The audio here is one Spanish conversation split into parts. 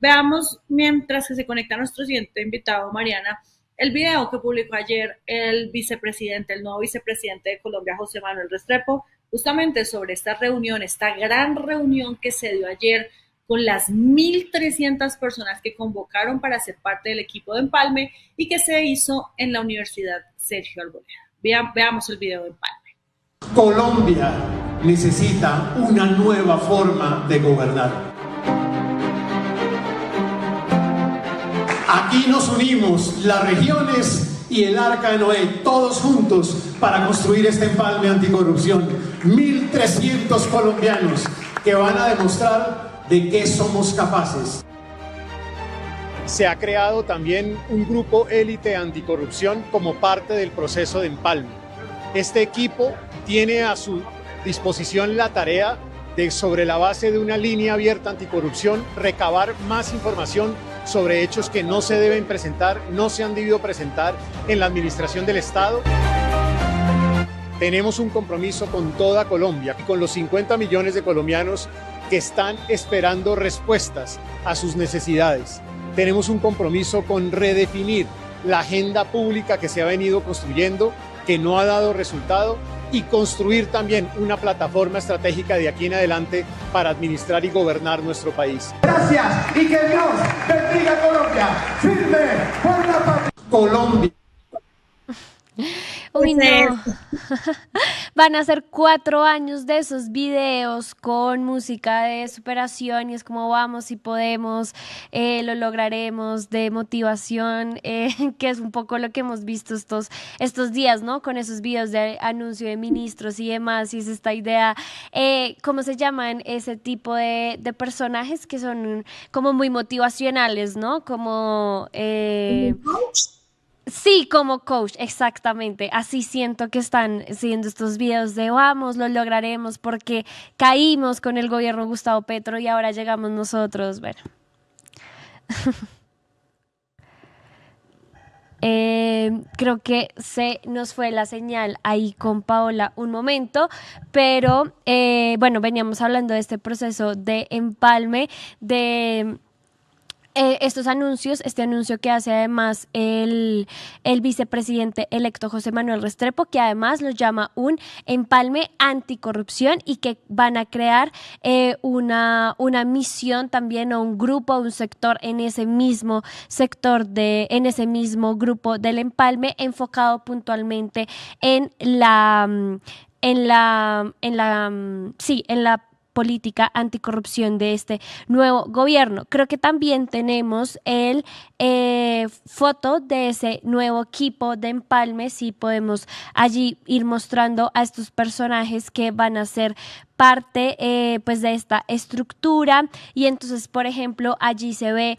Veamos, mientras que se conecta nuestro siguiente invitado, Mariana, el video que publicó ayer el vicepresidente, el nuevo vicepresidente de Colombia, José Manuel Restrepo, justamente sobre esta reunión, esta gran reunión que se dio ayer con las 1.300 personas que convocaron para ser parte del equipo de Empalme y que se hizo en la Universidad Sergio Arboleda. Veamos el video de Empalme. Colombia necesita una nueva forma de gobernar. Aquí nos unimos las regiones y el Arca de Noé, todos juntos para construir este empalme anticorrupción. 1.300 colombianos que van a demostrar de qué somos capaces. Se ha creado también un grupo élite anticorrupción como parte del proceso de empalme. Este equipo tiene a su disposición la tarea de, sobre la base de una línea abierta anticorrupción, recabar más información sobre hechos que no se deben presentar, no se han debido presentar en la administración del Estado. Tenemos un compromiso con toda Colombia y con los 50 millones de colombianos que están esperando respuestas a sus necesidades. Tenemos un compromiso con redefinir la agenda pública que se ha venido construyendo, que no ha dado resultado, y construir también una plataforma estratégica de aquí en adelante para administrar y gobernar nuestro país. Gracias y que Dios bendiga a Colombia. Firme por la patria. Colombia. Uy, no. Van a ser 4 años de esos videos con música de superación y es como vamos y podemos, lo lograremos, de motivación, que es un poco lo que hemos visto estos días, ¿no? Con esos videos de anuncio de ministros y demás, y es esta idea, ¿cómo se llaman? Ese tipo de personajes que son como muy motivacionales, ¿no? Como... Sí, como coach, exactamente. Así siento que están siendo estos videos de vamos, lo lograremos porque caímos con el gobierno de Gustavo Petro y ahora llegamos nosotros. Bueno. Creo que se nos fue la señal ahí con Paola un momento, pero bueno, veníamos hablando de este proceso de empalme, de... estos anuncios, este anuncio que hace además el vicepresidente electo José Manuel Restrepo, que además lo llama un empalme anticorrupción y que van a crear una misión también o un grupo, un sector en ese mismo sector, en ese mismo grupo del empalme enfocado puntualmente en la política anticorrupción de este nuevo gobierno. Creo que también tenemos el foto de ese nuevo equipo de empalme, si podemos allí ir mostrando a estos personajes que van a ser parte pues de esta estructura. Y entonces, por ejemplo, allí se ve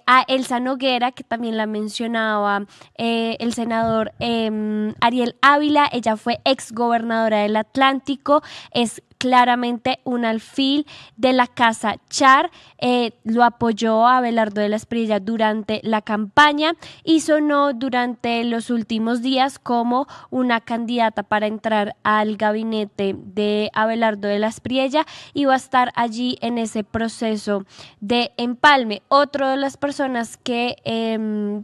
a Elsa Noguera, que también la mencionaba el senador Ariel Ávila. Ella fue exgobernadora del Atlántico, es claramente un alfil de la casa Char, lo apoyó a Abelardo de la Espriella durante la campaña y sonó durante los últimos días como una candidata para entrar al gabinete de Abelardo de la Espriella y va a estar allí en ese proceso de empalme. Otro de las personas que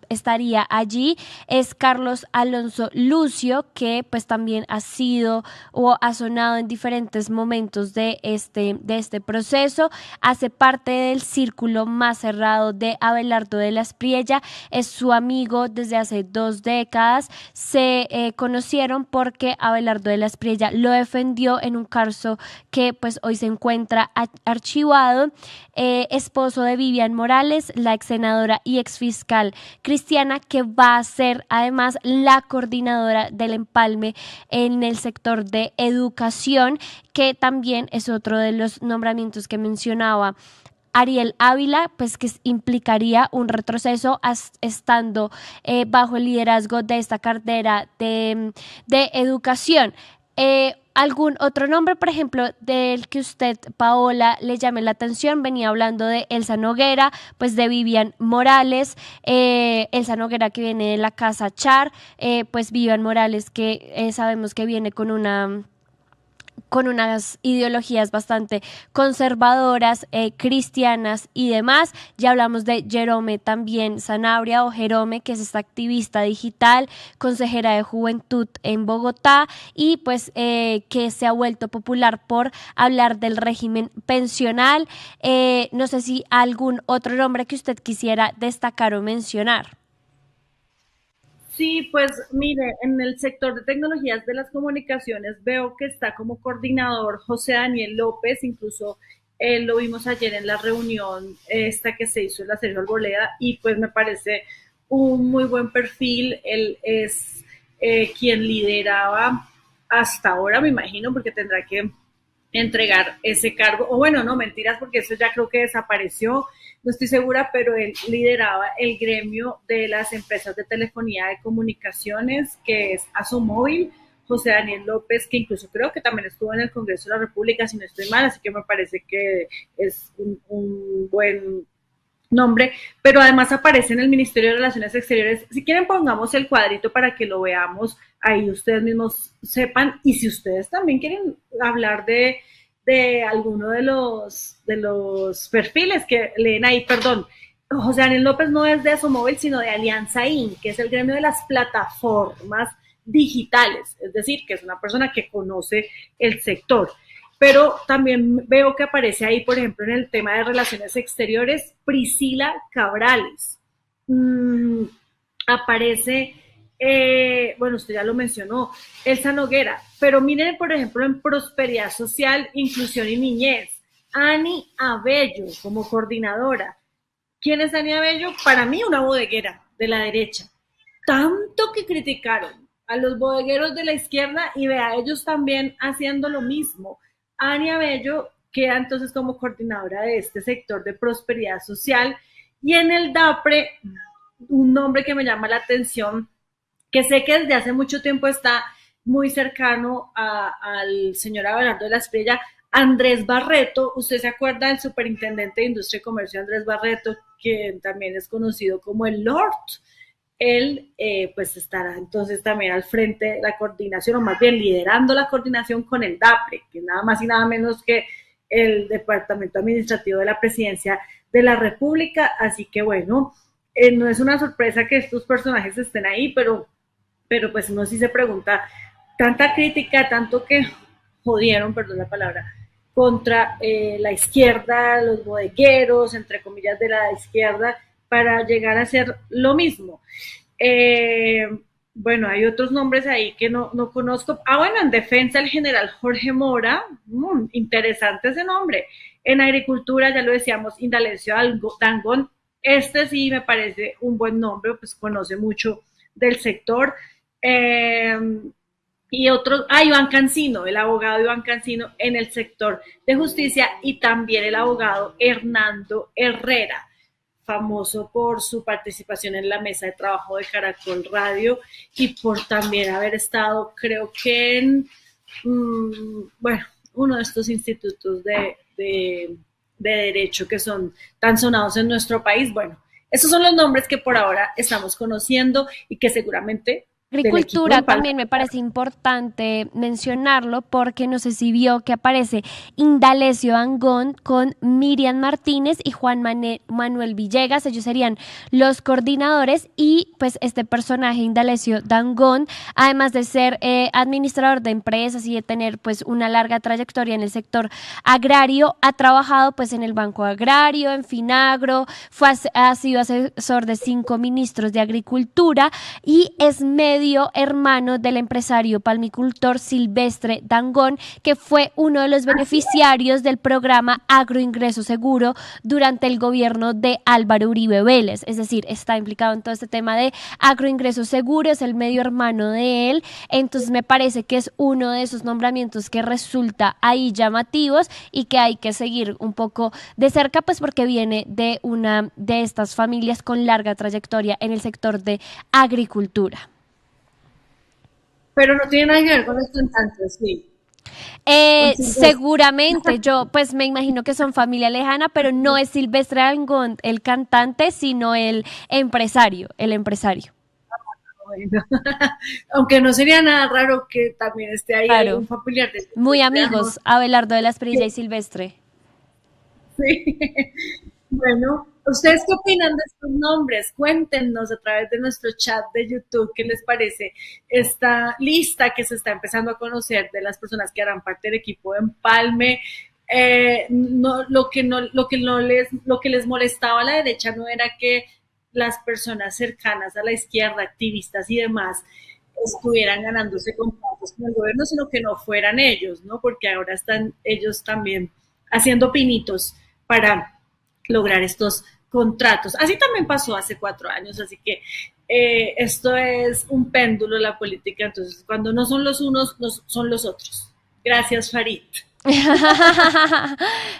estaría allí es Carlos Alonso Lucio, que pues también ha sido o ha sonado en diferentes momentos de este proceso, hace parte del círculo más cerrado de Abelardo de la Espriella, es su amigo desde hace 2 décadas, se conocieron porque Abelardo de la Espriella lo defendió en un caso que pues hoy se encuentra archivado, esposo de Vivian Morales, la ex senadora y ex fiscal cristiana, que va a ser además la coordinadora del empalme en el sector de educación, que también es otro de los nombramientos que mencionaba Ariel Ávila, pues que implicaría un retroceso estando bajo el liderazgo de esta cartera de educación. ¿Algún otro nombre, por ejemplo, del que usted, Paola, le llame la atención? Venía hablando de Elsa Noguera, pues de Vivian Morales, Elsa Noguera que viene de la casa Char, pues Vivian Morales que sabemos que viene con con unas ideologías bastante conservadoras, cristianas y demás. Ya hablamos de Jerome también Sanabria, o Jerome, que es esta activista digital, consejera de juventud en Bogotá, y pues que se ha vuelto popular por hablar del régimen pensional. No sé si algún otro nombre que usted quisiera destacar o mencionar. Sí, pues mire, en el sector de tecnologías de las comunicaciones veo que está como coordinador José Daniel López, incluso lo vimos ayer en la reunión esta que se hizo en la Sergio Arboleda, y pues me parece un muy buen perfil. Él es quien lideraba hasta ahora, me imagino, porque tendrá que entregar ese cargo, o bueno, no, mentiras, porque eso ya creo que desapareció, no estoy segura, pero él lideraba el gremio de las empresas de telefonía de comunicaciones, que es Asomóvil. José Daniel López, que incluso creo que también estuvo en el Congreso de la República, si no estoy mal, así que me parece que es un buen nombre, pero además aparece en el Ministerio de Relaciones Exteriores. Si quieren, pongamos el cuadrito para que lo veamos, ahí ustedes mismos sepan, y si ustedes también quieren hablar de alguno de los perfiles que leen ahí, perdón, José Daniel López no es de Asomóvil, sino de Alianza IN, que es el gremio de las plataformas digitales, es decir, que es una persona que conoce el sector. Pero también veo que aparece ahí, por ejemplo, en el tema de relaciones exteriores, Priscila Cabrales. Aparece, bueno, usted ya lo mencionó, Elsa Noguera, pero miren, por ejemplo, en Prosperidad Social, Inclusión y Niñez, Ani Abello como coordinadora. ¿Quién es Ani Abello? Para mí, una bodeguera de la derecha. Tanto que criticaron a los bodegueros de la izquierda, y vea, ellos también haciendo lo mismo. Ani Abello queda entonces como coordinadora de este sector de prosperidad social, y en el DAPRE, un nombre que me llama la atención, que sé que desde hace mucho tiempo está muy cercano al señor Abelardo de la Espriella, Andrés Barreto. Usted se acuerda del superintendente de Industria y Comercio, Andrés Barreto, que también es conocido como el Lord. Él pues estará entonces también al frente de la coordinación, o más bien liderando la coordinación con el DAPRE, que es nada más y nada menos que el Departamento Administrativo de la Presidencia de la República. Así que bueno, no es una sorpresa que estos personajes estén ahí, pero pues uno sí se pregunta, tanta crítica, tanto que jodieron, perdón la palabra, contra la izquierda, los bodegueros, entre comillas, de la izquierda, para llegar a hacer lo mismo. Bueno, hay otros nombres ahí que no conozco. Bueno, en defensa el general Jorge Mora, interesante ese nombre. En agricultura, ya lo decíamos, Indalecio Dangond, este sí me parece un buen nombre, pues conoce mucho del sector. Y otros, Iván Cancino, el abogado Iván Cancino en el sector de justicia, y también el abogado Hernando Herrera, famoso por su participación en la mesa de trabajo de Caracol Radio y por también haber estado, creo que en, bueno, uno de estos institutos de derecho que son tan sonados en nuestro país. Bueno, esos son los nombres que por ahora estamos conociendo y que seguramente... Agricultura también me parece importante mencionarlo, porque no sé si vio que aparece Indalecio Dangond con Miriam Martínez y Juan Manuel Villegas. Ellos serían los coordinadores, y pues este personaje, Indalecio Dangond, además de ser administrador de empresas y de tener pues una larga trayectoria en el sector agrario, ha trabajado pues en el Banco Agrario, en Finagro, ha sido asesor de 5 ministros de Agricultura, y es medio hermano del empresario palmicultor Silvestre Dangond, que fue uno de los beneficiarios del programa Agroingreso Seguro durante el gobierno de Álvaro Uribe Vélez. Es decir, está implicado en todo este tema de Agroingreso Seguro, es el medio hermano de él. Entonces me parece que es uno de esos nombramientos que resulta ahí llamativos y que hay que seguir un poco de cerca, pues porque viene de una de estas familias con larga trayectoria en el sector de agricultura. Pero no tiene nada que ver con los cantantes, sí. Seguramente, yo pues me imagino que son familia lejana, pero no es Silvestre Dangond el cantante, sino el empresario. bueno. Aunque no sería nada raro que también esté ahí Claro. un familiar de Muy amigos, Abelardo de la Espriella y Silvestre. Sí. Bueno, ¿ustedes qué opinan de estos nombres? Cuéntenos a través de nuestro chat de YouTube qué les parece esta lista que se está empezando a conocer de las personas que harán parte del equipo de Empalme. Lo que les molestaba a la derecha no era que las personas cercanas a la izquierda, activistas y demás, estuvieran ganándose contratos con el gobierno, sino que no fueran ellos, ¿no? Porque ahora están ellos también haciendo pinitos para lograr estos contratos. Así también pasó hace 4 años, así que esto es un péndulo la política, entonces cuando no son los unos, no son los otros. Gracias, Farid.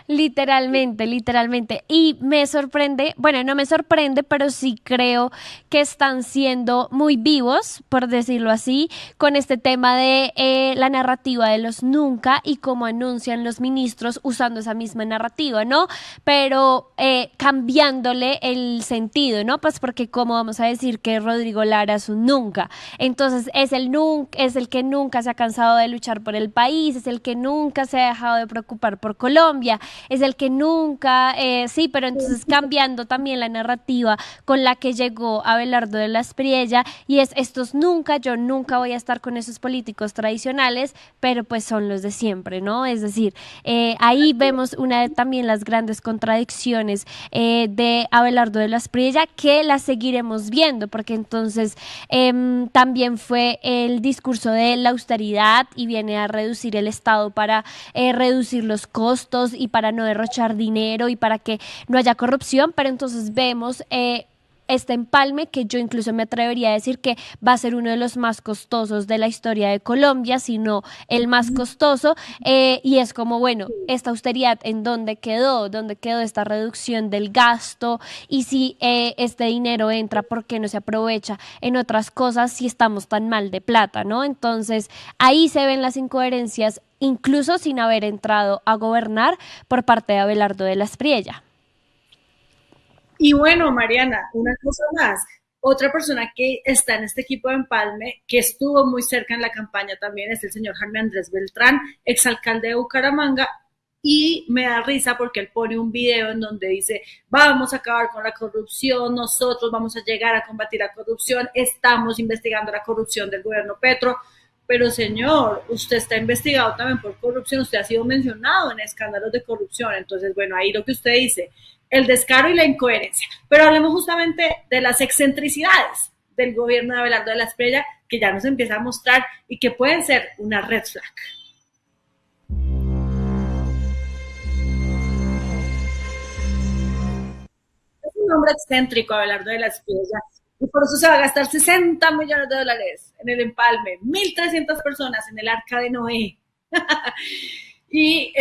Literalmente, literalmente. Y me sorprende, bueno, no me sorprende, pero sí creo que están siendo muy vivos, por decirlo así, con este tema de la narrativa de los nunca y cómo anuncian los ministros usando esa misma narrativa, ¿no? Pero cambiándole el sentido, ¿no? Pues porque cómo vamos a decir que Rodrigo Lara es un nunca. Entonces es el que nunca se ha cansado de luchar por el país, es el que nunca se ha dejado de preocupar por Colombia, es el que nunca, sí, pero entonces cambiando también la narrativa con la que llegó Abelardo de la Espriella y es estos nunca, yo nunca voy a estar con esos políticos tradicionales, pero pues son los de siempre, ¿no? Es decir, ahí vemos una de también las grandes contradicciones de Abelardo de la Espriella que las seguiremos viendo, porque entonces también fue el discurso de la austeridad y viene a reducir el Estado para reducir los costos y para no derrochar dinero y para que no haya corrupción, pero entonces vemos este empalme que yo incluso me atrevería a decir que va a ser uno de los más costosos de la historia de Colombia, si no el más costoso, y es como, bueno, esta austeridad, ¿en dónde quedó? ¿Dónde quedó esta reducción del gasto? Y si este dinero entra, ¿por qué no se aprovecha en otras cosas si estamos tan mal de plata, ¿no? Entonces, ahí se ven las incoherencias, incluso sin haber entrado a gobernar por parte de Abelardo de la Espriella. Y bueno, Mariana, una cosa más. Otra persona que está en este equipo de Empalme, que estuvo muy cerca en la campaña también, es el señor Jaime Andrés Beltrán, exalcalde de Bucaramanga, y me da risa porque él pone un video en donde dice, vamos a acabar con la corrupción, nosotros vamos a llegar a combatir la corrupción, estamos investigando la corrupción del gobierno Petro, pero señor, usted está investigado también por corrupción, usted ha sido mencionado en escándalos de corrupción, entonces bueno, ahí lo que usted dice, el descaro y la incoherencia. Pero hablemos justamente de las excentricidades del gobierno de Abelardo de la Espriella, que ya nos empieza a mostrar y que pueden ser una red flag. Es un hombre excéntrico, Abelardo de la Espriella, y por eso se va a gastar 60 millones de dólares en el empalme, 1.300 personas en el Arca de Noé. Y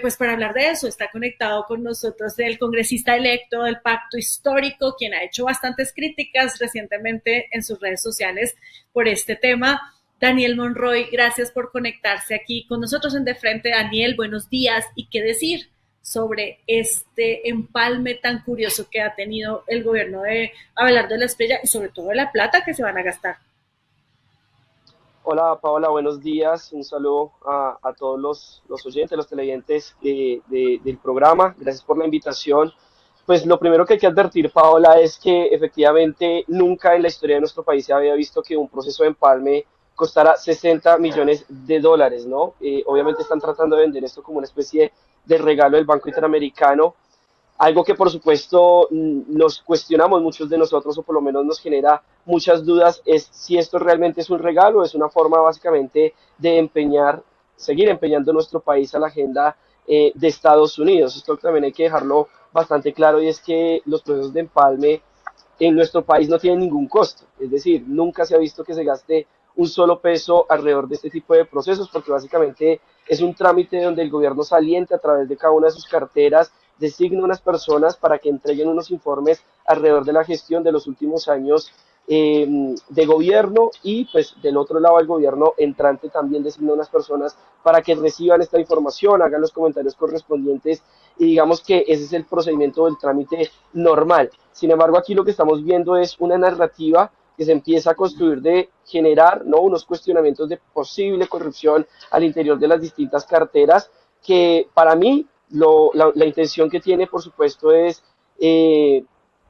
pues para hablar de eso está conectado con nosotros el congresista electo del Pacto Histórico, quien ha hecho bastantes críticas recientemente en sus redes sociales por este tema. Daniel Monroy, gracias por conectarse aquí con nosotros en De Frente. Daniel, buenos días. ¿Y qué decir sobre este empalme tan curioso que ha tenido el gobierno de Abelardo de la Espriella y sobre todo de la plata que se van a gastar? Hola Paola, buenos días. Un saludo a todos los oyentes, los televidentes del programa. Gracias por la invitación. Pues lo primero que hay que advertir, Paola, es que efectivamente nunca en la historia de nuestro país se había visto que un proceso de empalme costara 60 millones de dólares, ¿no? Obviamente están tratando de vender esto como una especie de regalo del Banco Interamericano. Algo que por supuesto nos cuestionamos muchos de nosotros, o por lo menos nos genera muchas dudas, es si esto realmente es un regalo, es una forma básicamente de seguir empeñando nuestro país a la agenda de Estados Unidos. Esto también hay que dejarlo bastante claro, y es que los procesos de empalme en nuestro país no tienen ningún costo. Es decir, nunca se ha visto que se gaste un solo peso alrededor de este tipo de procesos, porque básicamente es un trámite donde el gobierno saliente a través de cada una de sus carteras designa unas personas para que entreguen unos informes alrededor de la gestión de los últimos años de gobierno, y pues del otro lado el gobierno entrante también designa unas personas para que reciban esta información, hagan los comentarios correspondientes, y digamos que ese es el procedimiento del trámite normal. Sin embargo, aquí lo que estamos viendo es una narrativa que se empieza a construir de generar, ¿no?, unos cuestionamientos de posible corrupción al interior de las distintas carteras, que para mí la intención que tiene, por supuesto, es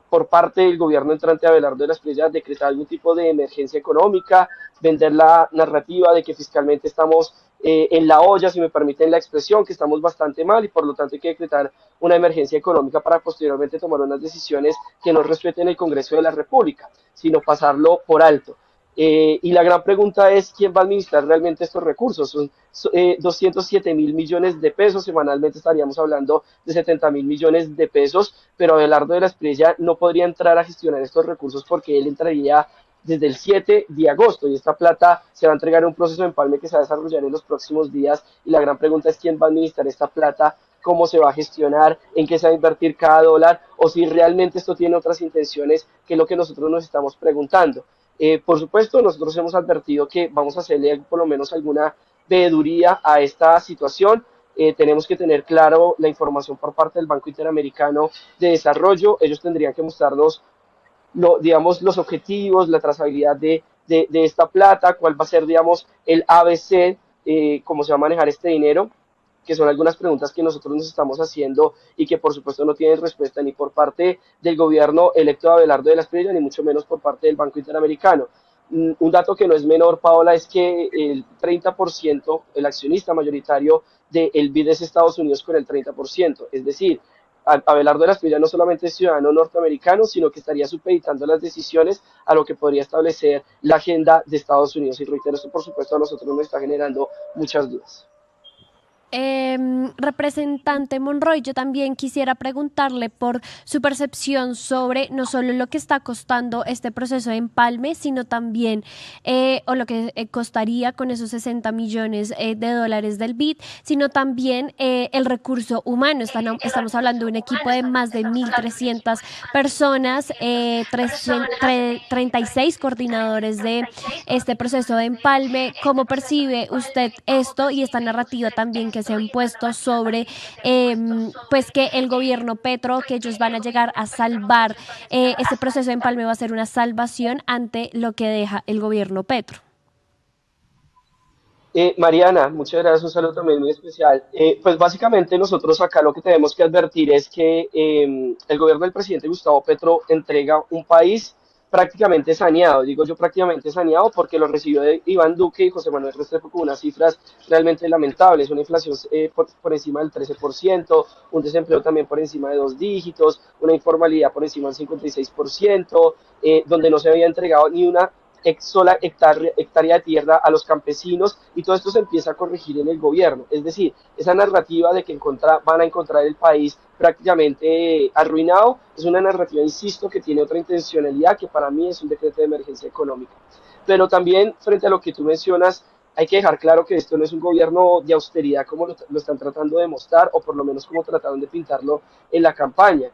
por parte del gobierno entrante Abelardo de la Espriella decretar algún tipo de emergencia económica, vender la narrativa de que fiscalmente estamos en la olla, si me permiten la expresión, que estamos bastante mal y por lo tanto hay que decretar una emergencia económica para posteriormente tomar unas decisiones que no respeten el Congreso de la República, sino pasarlo por alto. Y la gran pregunta es, ¿quién va a administrar realmente estos recursos? Son 207 mil millones de pesos, semanalmente estaríamos hablando de 70 mil millones de pesos, pero Abelardo de la Espriella no podría entrar a gestionar estos recursos porque él entraría desde el 7 de agosto y esta plata se va a entregar en un proceso de empalme que se va a desarrollar en los próximos días y la gran pregunta es quién va a administrar esta plata, cómo se va a gestionar, en qué se va a invertir cada dólar o si realmente esto tiene otras intenciones, que es lo que nosotros nos estamos preguntando. Por supuesto, nosotros hemos advertido que vamos a hacerle por lo menos alguna veeduría a esta situación. Tenemos que tener claro la información por parte del Banco Interamericano de Desarrollo. Ellos tendrían que mostrarnos digamos, los objetivos, la trazabilidad de esta plata, cuál va a ser, digamos, el ABC, cómo se va a manejar este dinero, que son algunas preguntas que nosotros nos estamos haciendo y que por supuesto no tienen respuesta ni por parte del gobierno electo de Abelardo de la Espriella, ni mucho menos por parte del Banco Interamericano. Un dato que no es menor, Paola, es que el 30%, el accionista mayoritario del BID es Estados Unidos con el 30%, es decir, Abelardo de la Espriella no solamente es ciudadano norteamericano, sino que estaría supeditando las decisiones a lo que podría establecer la agenda de Estados Unidos. Y reitero, esto por supuesto a nosotros nos está generando muchas dudas. Representante Monroy, yo también quisiera preguntarle por su percepción sobre no solo lo que está costando este proceso de empalme, sino también o lo que costaría con esos 60 millones de dólares del BID, sino también el recurso humano. Estamos hablando de un equipo de más de 1.300 personas, 36 coordinadores de este proceso de empalme. ¿Cómo percibe usted esto y esta narrativa también que se han puesto sobre pues que el gobierno Petro, que ellos van a llegar a salvar este proceso de empalme, va a ser una salvación ante lo que deja el gobierno Petro? Mariana, muchas gracias, un saludo también muy especial. Pues básicamente nosotros acá lo que tenemos que advertir es que el gobierno del presidente Gustavo Petro entrega un país prácticamente saneado, digo yo prácticamente saneado porque lo recibió de Iván Duque y José Manuel Restrepo con unas cifras realmente lamentables, una inflación por encima del 13%, un desempleo también por encima de 2 dígitos, una informalidad por encima del 56%, donde no se había entregado ni una sola hectárea de tierra a los campesinos y todo esto se empieza a corregir en el gobierno, es decir, esa narrativa de que van a encontrar el país prácticamente arruinado es una narrativa, insisto, que tiene otra intencionalidad que para mí es un decreto de emergencia económica, pero también frente a lo que tú mencionas hay que dejar claro que esto no es un gobierno de austeridad como lo están tratando de mostrar o por lo menos como trataron de pintarlo en la campaña.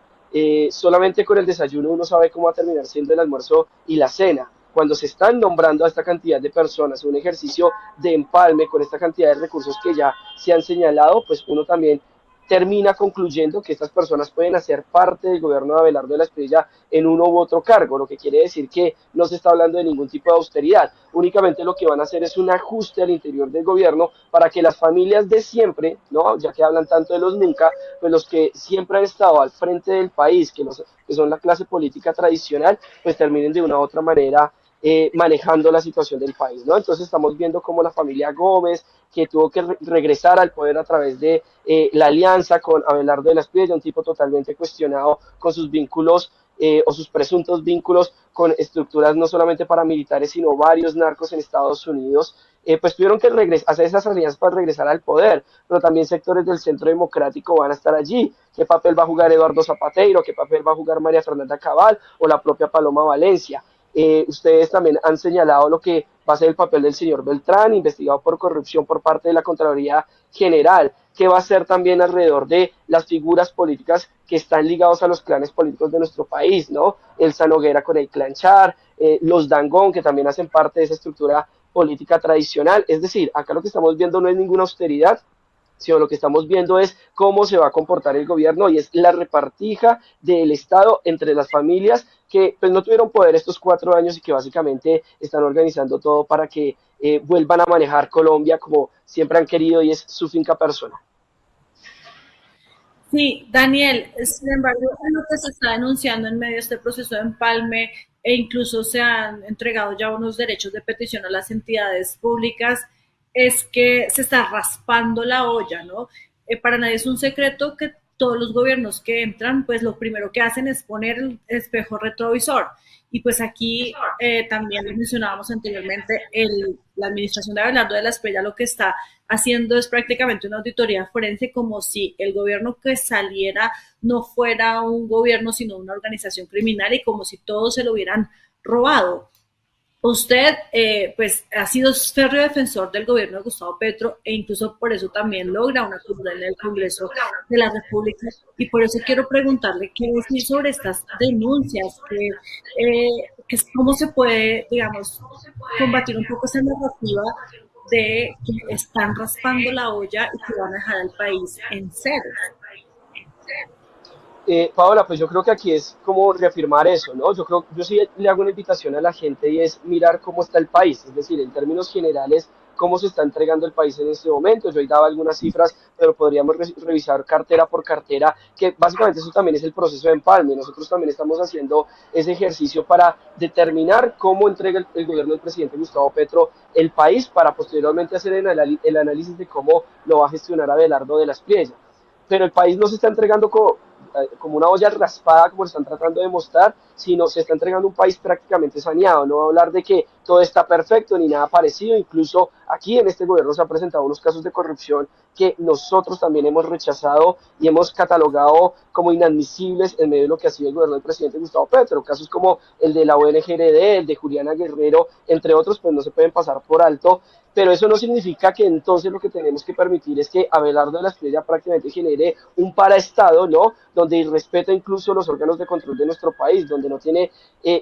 Solamente con el desayuno uno sabe cómo va a terminar siendo el almuerzo y la cena. Cuando se están nombrando a esta cantidad de personas, un ejercicio de empalme con esta cantidad de recursos que ya se han señalado, pues uno también termina concluyendo que estas personas pueden hacer parte del gobierno de Abelardo de la Espriella en uno u otro cargo, lo que quiere decir que no se está hablando de ningún tipo de austeridad, únicamente lo que van a hacer es un ajuste al interior del gobierno para que las familias de siempre, ¿no?, ya que hablan tanto de los nunca, pues los que siempre han estado al frente del país, que son la clase política tradicional, pues terminen de una u otra manera manejando la situación del país, ¿no? Entonces estamos viendo cómo la familia Gómez, que tuvo que regresar al poder a través de la alianza con Abelardo de la Espriella, un tipo totalmente cuestionado con sus vínculos o sus presuntos vínculos con estructuras no solamente paramilitares, sino varios narcos en Estados Unidos, pues tuvieron que hacer esas alianzas para regresar al poder, pero también sectores del centro democrático van a estar allí. ¿Qué papel va a jugar Eduardo Zapateiro? ¿Qué papel va a jugar María Fernanda Cabal o la propia Paloma Valencia? Ustedes también han señalado lo que va a ser el papel del señor Beltrán, investigado por corrupción por parte de la Contraloría General, que va a ser también alrededor de las figuras políticas que están ligados a los clanes políticos de nuestro país, ¿no? El Sanoguera con el clan Char, los Dangond, que también hacen parte de esa estructura política tradicional. Es decir, acá lo que estamos viendo no es ninguna austeridad, sino lo que estamos viendo es cómo se va a comportar el gobierno y es la repartija del Estado entre las familias que pues no tuvieron poder estos 4 años y que básicamente están organizando todo para que vuelvan a manejar Colombia como siempre han querido y es su finca personal. Sí, Daniel, sin embargo, lo que se está denunciando en medio de este proceso de empalme e incluso se han entregado ya unos derechos de petición a las entidades públicas, es que se está raspando la olla, ¿no? Para nadie es un secreto que todos los gobiernos que entran, pues lo primero que hacen es poner el espejo retrovisor. Y pues aquí también lo mencionábamos anteriormente, la administración de Abelardo de la Espriella lo que está haciendo es prácticamente una auditoría forense como si el gobierno que saliera no fuera un gobierno sino una organización criminal y como si todos se lo hubieran robado. Usted, pues, ha sido férreo defensor del gobierno de Gustavo Petro e incluso por eso también logra una curul en el Congreso de la República y por eso quiero preguntarle qué decir sobre estas denuncias, cómo se puede, digamos, combatir un poco esa narrativa de que están raspando la olla y que van a dejar al país en cero. Paola, pues yo creo que aquí es como reafirmar eso, ¿no? Yo sí le hago una invitación a la gente y es mirar cómo está el país, es decir, en términos generales, cómo se está entregando el país en este momento. Yo ahí daba algunas cifras, pero podríamos revisar cartera por cartera, que básicamente eso también es el proceso de empalme. Nosotros también estamos haciendo ese ejercicio para determinar cómo entrega el gobierno del presidente Gustavo Petro el país para posteriormente hacer el análisis de cómo lo va a gestionar Abelardo de la Espriella. Pero el país no se está entregando como una olla raspada, como están tratando de mostrar, sino se está entregando un país prácticamente saneado. No va a hablar de que todo está perfecto ni nada parecido. Incluso aquí en este gobierno se han presentado unos casos de corrupción que nosotros también hemos rechazado y hemos catalogado como inadmisibles en medio de lo que ha sido el gobierno del presidente Gustavo Petro. Casos como el de la ONGRD, el de Juliana Guerrero, entre otros, pues no se pueden pasar por alto. Pero eso no significa que entonces lo que tenemos que permitir es que Abelardo de la Espriella prácticamente genere un paraestado, ¿no? Donde irrespeta incluso los órganos de control de nuestro país, donde no tiene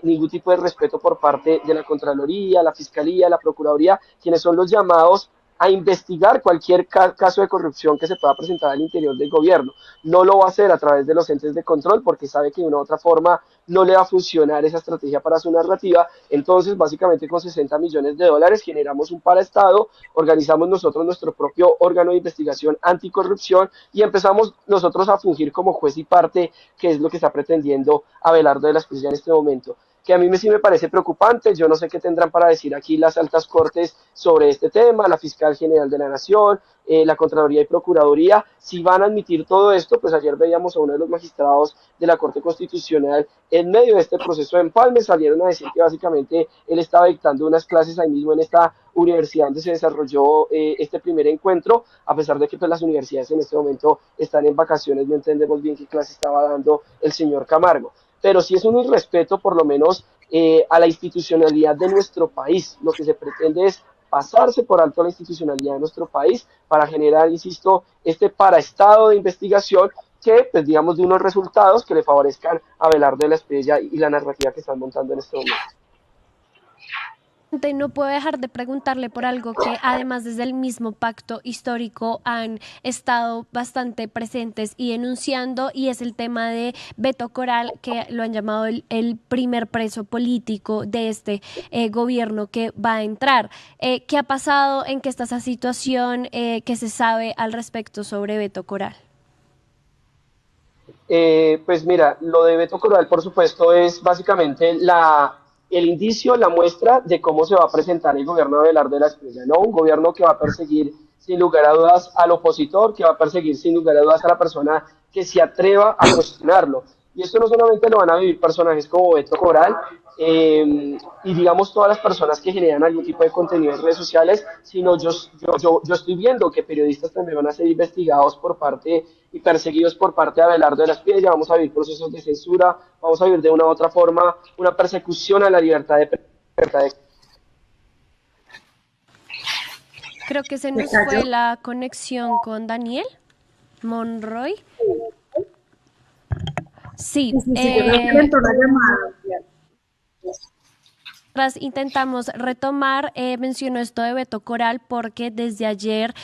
ningún tipo de respeto por parte de la Contraloría, la Fiscalía, la Procuraduría, quienes son los llamados a investigar cualquier caso de corrupción que se pueda presentar al interior del gobierno. No lo va a hacer a través de los entes de control porque sabe que de una u otra forma no le va a funcionar esa estrategia para su narrativa. Entonces, básicamente con 60 millones de dólares generamos un paraestado, organizamos nosotros nuestro propio órgano de investigación anticorrupción y empezamos nosotros a fungir como juez y parte, que es lo que está pretendiendo Abelardo de la Espriella en este momento, que a mí sí me parece preocupante. Yo no sé qué tendrán para decir aquí las altas cortes sobre este tema, la fiscal general de la Nación, la Contraloría y Procuraduría, si van a admitir todo esto. Pues ayer veíamos a uno de los magistrados de la Corte Constitucional en medio de este proceso de empalme, salieron a decir que básicamente él estaba dictando unas clases ahí mismo en esta universidad donde se desarrolló este primer encuentro, a pesar de que pues, las universidades en este momento están en vacaciones. No entendemos bien qué clase estaba dando el señor Camargo, pero sí es un irrespeto por lo menos a la institucionalidad de nuestro país. Lo que se pretende es pasarse por alto a la institucionalidad de nuestro país para generar, insisto, este paraestado de investigación que, pues digamos, de unos resultados que le favorezcan a Abelardo de la Espriella y la narrativa que están montando en este momento. No puedo dejar de preguntarle por algo que además desde el mismo pacto histórico han estado bastante presentes y denunciando, y es el tema de Beto Coral, que lo han llamado el primer preso político de este gobierno que va a entrar. ¿Qué ha pasado? ¿En qué está esa situación? ¿Qué se sabe al respecto sobre Beto Coral? Pues mira, lo de Beto Coral, por supuesto, es básicamente el indicio, la muestra de cómo se va a presentar el gobierno de Abelardo de la Espriella, ¿no? Un gobierno que va a perseguir sin lugar a dudas al opositor, que va a perseguir sin lugar a dudas a la persona que se atreva a cuestionarlo. Y esto no solamente lo van a vivir personajes como Beto Coral y digamos todas las personas que generan algún tipo de contenido en redes sociales, sino yo estoy viendo que periodistas también van a ser investigados por parte y perseguidos por parte de Abelardo de la Espriella. Vamos a vivir procesos de censura, vamos a vivir de una u otra forma una persecución a la libertad de Creo que se nos fue la conexión con Daniel Monroy. Sí. Entró la llamada. intentamos retomar, menciono esto de Beto Coral porque desde ayer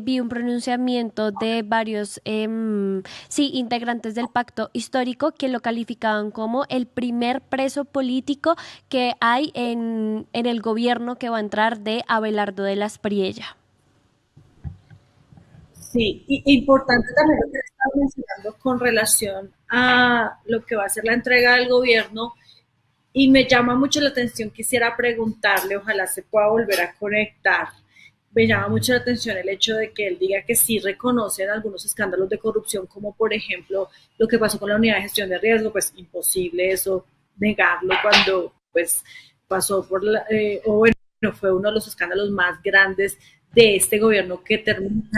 vi un pronunciamiento de varios integrantes del pacto histórico que lo calificaban como el primer preso político que hay en el gobierno que va a entrar de Abelardo de la Espriella. Sí, y importante también lo que estaba mencionando con relación a lo que va a ser la entrega del gobierno. Y me llama mucho la atención, quisiera preguntarle, ojalá se pueda volver a conectar. Me llama mucho la atención el hecho de que él diga que sí reconocen algunos escándalos de corrupción, como por ejemplo lo que pasó con la unidad de gestión de riesgo. Pues imposible eso negarlo cuando pues pasó por fue uno de los escándalos más grandes de este gobierno que termina.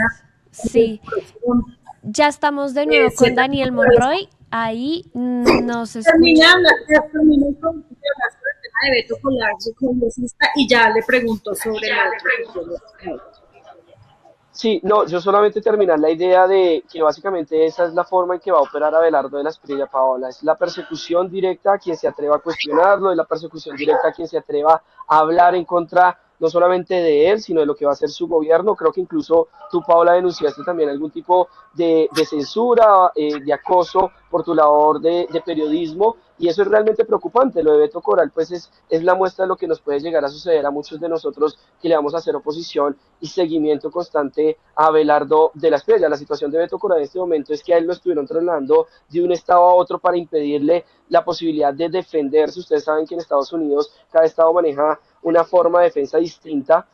Sí, ya estamos de nuevo con Daniel Monroy. Ahí nos escucha. Terminando con el tema de Beto Coral, su congresista, y ya le pregunto sobre la otra. Sí, no, yo solamente terminar la idea de que básicamente esa es la forma en que va a operar Abelardo de la Espriella, Paola. Es la persecución directa a quien se atreva a cuestionarlo, es la persecución directa a quien se atreva a hablar en contra no solamente de él, sino de lo que va a ser su gobierno. Creo que incluso tú, Paola, denunciaste también algún tipo de censura, de acoso por tu labor de periodismo, y eso es realmente preocupante. Lo de Beto Coral pues es la muestra de lo que nos puede llegar a suceder a muchos de nosotros que le vamos a hacer oposición y seguimiento constante a Abelardo de la Espriella. La situación de Beto Coral en este momento es que a él lo estuvieron trasladando de un estado a otro para impedirle la posibilidad de defenderse. Ustedes saben que en Estados Unidos cada estado maneja una forma de defensa distinta.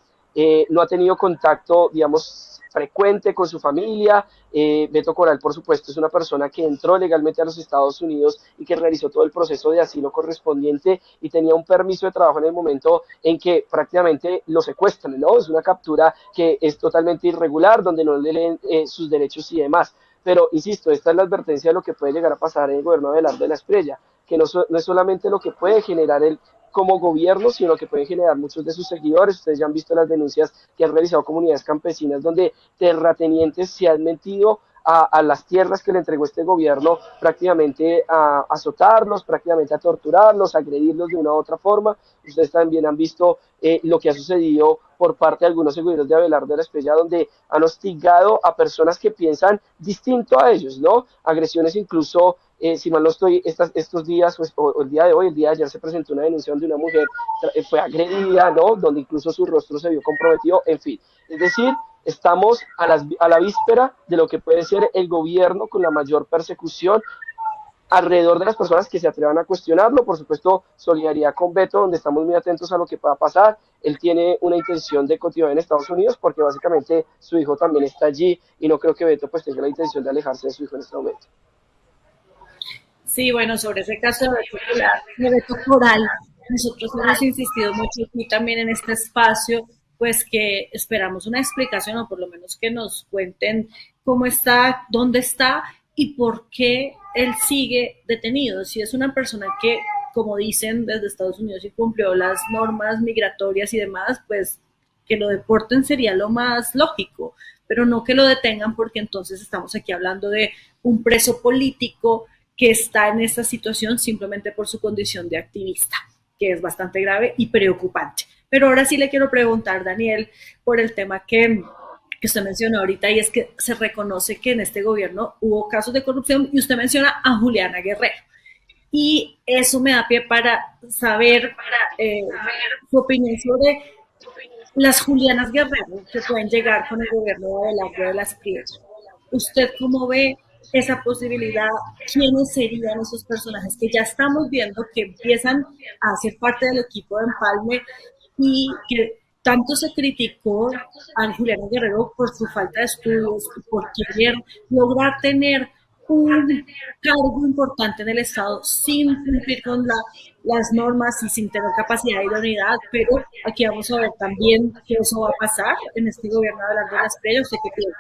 No ha tenido contacto, digamos, frecuente con su familia. Beto Coral, por supuesto, es una persona que entró legalmente a los Estados Unidos y que realizó todo el proceso de asilo correspondiente y tenía un permiso de trabajo en el momento en que prácticamente lo secuestran, ¿no? Es una captura que es totalmente irregular, donde no le leen sus derechos y demás. Pero, insisto, esta es la advertencia de lo que puede llegar a pasar en el gobierno de Abelardo de la Espriella, que no es solamente lo que puede generar él como gobierno, sino que pueden generar muchos de sus seguidores. Ustedes ya han visto las denuncias que han realizado comunidades campesinas donde terratenientes se han metido a las tierras que le entregó este gobierno prácticamente a azotarlos, prácticamente a torturarlos, a agredirlos de una u otra forma. Ustedes también han visto lo que ha sucedido por parte de algunos seguidores de Abelardo de la Espriella, donde han hostigado a personas que piensan distinto a ellos, ¿no? Agresiones incluso, si mal no estoy, estos días, pues, o el día de hoy, el día de ayer se presentó una denuncia donde una mujer fue agredida, ¿no? Donde incluso su rostro se vio comprometido, en fin. Es decir, estamos a la víspera de lo que puede ser el gobierno con la mayor persecución alrededor de las personas que se atrevan a cuestionarlo. Por supuesto, solidaridad con Beto, donde estamos muy atentos a lo que pueda pasar. Él tiene una intención de continuar en Estados Unidos porque básicamente su hijo también está allí y no creo que Beto pues tenga la intención de alejarse de su hijo en este momento. Sí, bueno, sobre ese caso de Beto Coral, nosotros hemos insistido mucho aquí también en este espacio, pues que esperamos una explicación o por lo menos que nos cuenten cómo está, dónde está y por qué él sigue detenido. Si es una persona que, como dicen desde Estados Unidos, y cumplió las normas migratorias y demás, pues que lo deporten sería lo más lógico, pero no que lo detengan, porque entonces estamos aquí hablando de un preso político que está en esta situación simplemente por su condición de activista, que es bastante grave y preocupante. Pero ahora sí le quiero preguntar, Daniel, por el tema que usted mencionó ahorita, y es que se reconoce que en este gobierno hubo casos de corrupción y usted menciona a Juliana Guerrero. Y eso me da pie para saber su opinión sobre las Julianas Guerrero que pueden llegar con el gobierno de Abelardo de la Espriella. ¿Usted cómo ve esa posibilidad? ¿Quiénes serían esos personajes que ya estamos viendo que empiezan a ser parte del equipo de Empalme y que tanto se criticó a Juliana Guerrero por su falta de estudios y por querer lograr tener un cargo importante en el Estado sin cumplir con las normas y sin tener capacidad de idoneidad? Pero aquí vamos a ver también que eso va a pasar en este gobierno de Abelardo de la Espriella. ¿Usted qué piensa?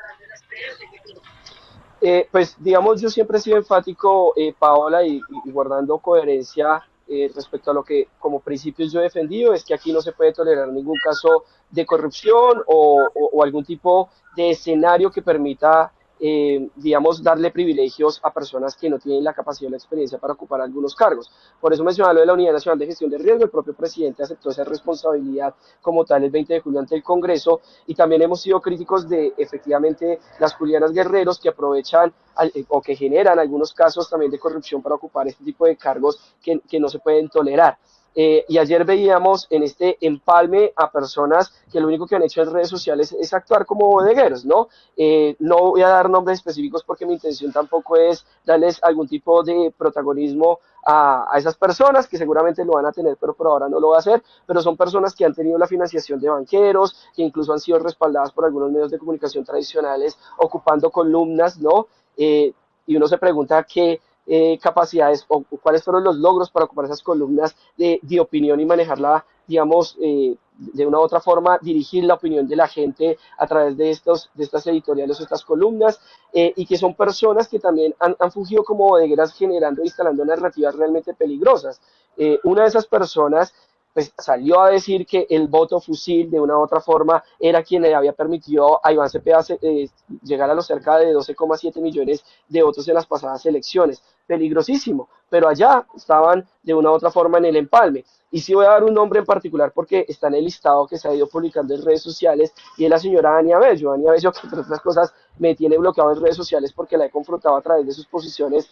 Pues digamos, yo siempre he sido enfático, Paola, y guardando coherencia respecto a lo que como principios yo he defendido, es que aquí no se puede tolerar ningún caso de corrupción o algún tipo de escenario que permita digamos, darle privilegios a personas que no tienen la capacidad o la experiencia para ocupar algunos cargos. Por eso mencionaba lo de la Unidad Nacional de Gestión de Riesgo, el propio presidente aceptó esa responsabilidad como tal el 20 de julio ante el Congreso, y también hemos sido críticos de efectivamente las Julianas Guerreros que aprovechan o que generan algunos casos también de corrupción para ocupar este tipo de cargos que no se pueden tolerar. Y ayer veíamos en este empalme a personas que lo único que han hecho en redes sociales es actuar como bodegueros, ¿no? No voy a dar nombres específicos porque mi intención tampoco es darles algún tipo de protagonismo a esas personas, que seguramente lo van a tener, pero por ahora no lo va a hacer, pero son personas que han tenido la financiación de banqueros, que incluso han sido respaldadas por algunos medios de comunicación tradicionales, ocupando columnas, ¿no? Y uno se pregunta qué capacidades o cuáles fueron los logros para ocupar esas columnas de opinión y manejarla, digamos, de una u otra forma, dirigir la opinión de la gente a través de estas editoriales o estas columnas, y que son personas que también han fungido como bodegueras generando e instalando narrativas realmente peligrosas. Una de esas personas pues salió a decir que el voto fusil de una u otra forma era quien le había permitido a Iván Cepeda llegar a los cerca de 12,7 millones de votos en las pasadas elecciones. Peligrosísimo, pero allá estaban de una u otra forma en el empalme. Y sí voy a dar un nombre en particular porque está en el listado que se ha ido publicando en redes sociales, y es la señora Ania Bello. Ania Bello, que entre otras cosas me tiene bloqueado en redes sociales porque la he confrontado a través de sus posiciones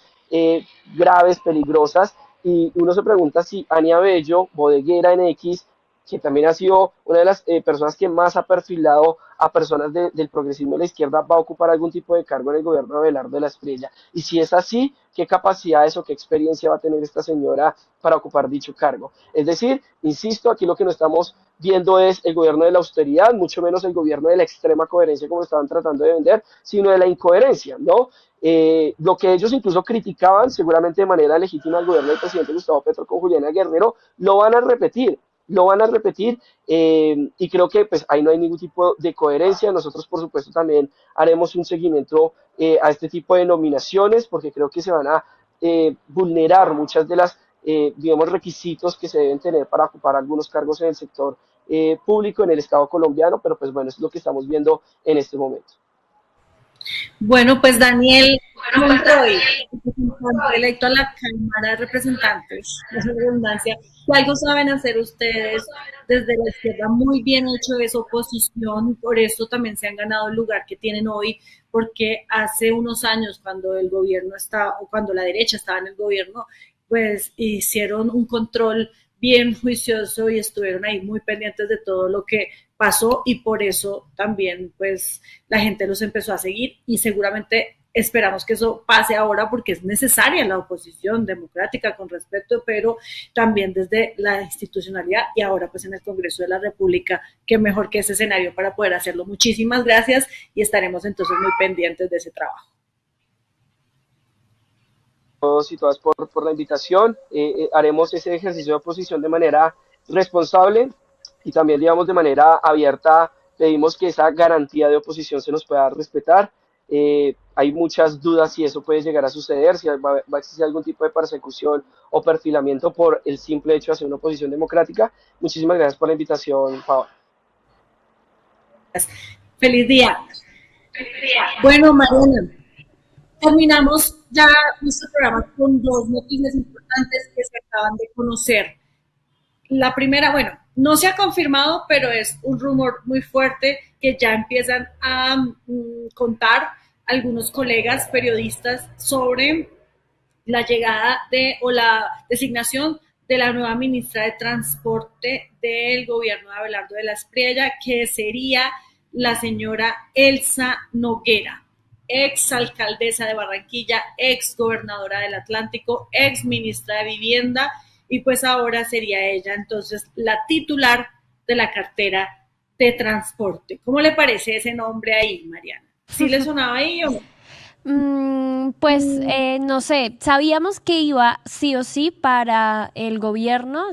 graves, peligrosas, y uno se pregunta si Ania Bello, bodeguera en X, que también ha sido una de las personas que más ha perfilado a personas del progresismo de la izquierda, va a ocupar algún tipo de cargo en el gobierno de Abelardo de la Espriella. Y si es así, ¿qué capacidades o qué experiencia va a tener esta señora para ocupar dicho cargo? Es decir, insisto, aquí lo que no estamos viendo es el gobierno de la austeridad, mucho menos el gobierno de la extrema coherencia como estaban tratando de vender, sino de la incoherencia, ¿no? Lo que ellos incluso criticaban, seguramente de manera legítima, al gobierno del presidente Gustavo Petro con Juliana Guerrero, lo van a repetir, y creo que pues ahí no hay ningún tipo de coherencia. Nosotros por supuesto también haremos un seguimiento a este tipo de nominaciones, porque creo que se van a vulnerar muchas de las digamos requisitos que se deben tener para ocupar algunos cargos en el sector público en el Estado colombiano, pero pues bueno, es lo que estamos viendo en este momento. Bueno, pues Daniel Monroy, electo a la Cámara de Representantes, la redundancia, que algo saben hacer ustedes desde la izquierda muy bien hecho es oposición, por eso también se han ganado el lugar que tienen hoy, porque hace unos años cuando el gobierno estaba, o cuando la derecha estaba en el gobierno, pues hicieron un control bien juicioso y estuvieron ahí muy pendientes de todo lo que pasó, y por eso también pues la gente los empezó a seguir, y seguramente esperamos que eso pase ahora porque es necesaria la oposición democrática con respeto, pero también desde la institucionalidad, y ahora pues en el Congreso de la República, qué mejor que ese escenario para poder hacerlo. Muchísimas gracias y estaremos entonces muy pendientes de ese trabajo. Todos y todas por la invitación. Haremos ese ejercicio de oposición de manera responsable y también, digamos, de manera abierta. Pedimos que esa garantía de oposición se nos pueda respetar. Hay muchas dudas si eso puede llegar a suceder, si va a existir algún tipo de persecución o perfilamiento por el simple hecho de hacer una oposición democrática. Muchísimas gracias por la invitación, Paola. Feliz día. Bueno, Mariana, terminamos ya nuestro programa con dos noticias importantes que se acaban de conocer. La primera, bueno, no se ha confirmado, pero es un rumor muy fuerte que ya empiezan a contar algunos colegas periodistas sobre la llegada o la designación de la nueva ministra de Transporte del gobierno de Abelardo de la Espriella, que sería la señora Elsa Noguera, ex alcaldesa de Barranquilla, ex gobernadora del Atlántico, ex ministra de Vivienda, y pues ahora sería ella entonces la titular de la cartera de transporte. ¿Cómo le parece ese nombre ahí, Mariana? ¿Sí le sonaba ahí o no? Pues no sé, sabíamos que iba sí o sí para el gobierno,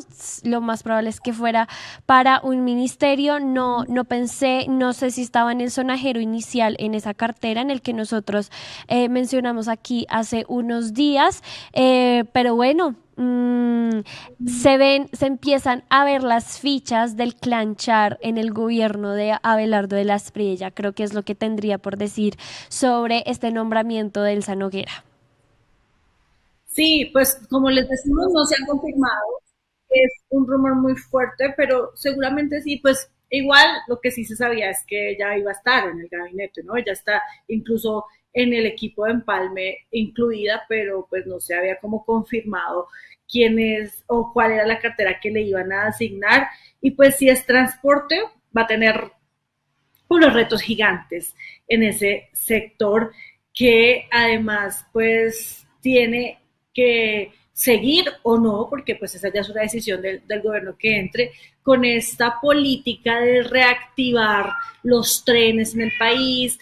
lo más probable es que fuera para un ministerio, no pensé, no sé si estaba en el sonajero inicial en esa cartera en el que nosotros mencionamos aquí hace unos días, pero bueno, se empiezan a ver las fichas del clan Char en el gobierno de Abelardo de la Espriella. Creo que es lo que tendría por decir sobre este nombramiento de Elsa Noguera. Sí, pues como les decimos, no se han confirmado, es un rumor muy fuerte, pero seguramente sí, pues igual lo que sí se sabía es que ella iba a estar en el gabinete, ¿no? Ella está incluso en el equipo de Empalme incluida, pero pues no se había como confirmado quién es o cuál era la cartera que le iban a asignar, y pues si es transporte, va a tener unos retos gigantes en ese sector que además pues tiene que seguir o no, porque pues esa ya es una decisión del gobierno que entre, con esta política de reactivar los trenes en el país,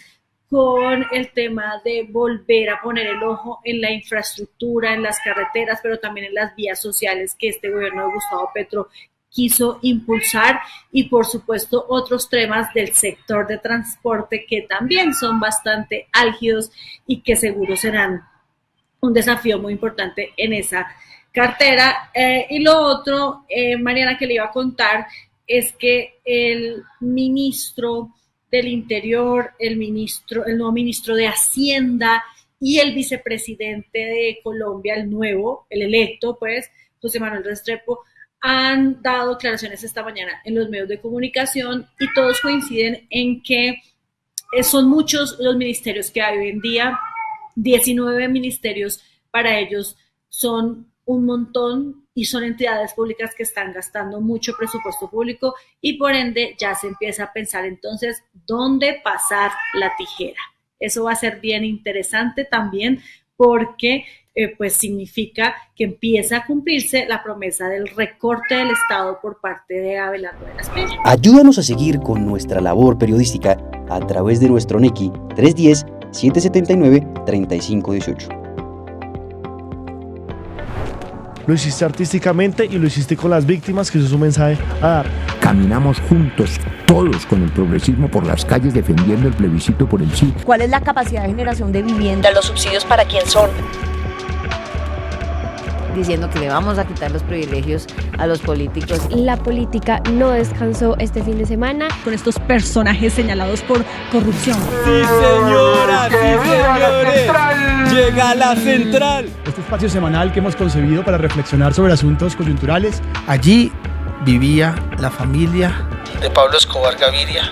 con el tema de volver a poner el ojo en la infraestructura, en las carreteras, pero también en las vías sociales que este gobierno de Gustavo Petro quiso impulsar, y por supuesto otros temas del sector de transporte que también son bastante álgidos y que seguro serán un desafío muy importante en esa cartera. Y lo otro, Mariana, que le iba a contar es que el ministro del Interior, el nuevo ministro de Hacienda y el vicepresidente de Colombia, el nuevo, el electo, pues, José Manuel Restrepo, han dado declaraciones esta mañana en los medios de comunicación y todos coinciden en que son muchos los ministerios que hay hoy en día. 19 ministerios para ellos son un montón y son entidades públicas que están gastando mucho presupuesto público, y por ende ya se empieza a pensar entonces dónde pasar la tijera. Eso va a ser bien interesante también porque pues significa que empieza a cumplirse la promesa del recorte del Estado por parte de Abelardo de la Espriella. Ayúdanos a seguir con nuestra labor periodística a través de nuestro NECI 310-779-3518. Lo hiciste artísticamente y lo hiciste con las víctimas, que eso es un mensaje a dar. Caminamos juntos, todos con el progresismo por las calles defendiendo el plebiscito por el sí. ¿Cuál es la capacidad de generación de vivienda? ¿Los subsidios para quién son? Diciendo que le vamos a quitar los privilegios a los políticos. La política no descansó este fin de semana con estos personajes señalados por corrupción. Sí, señoras, sí, señores, llega la central. Este espacio semanal que hemos concebido para reflexionar sobre asuntos coyunturales. Allí vivía la familia de Pablo Escobar Gaviria.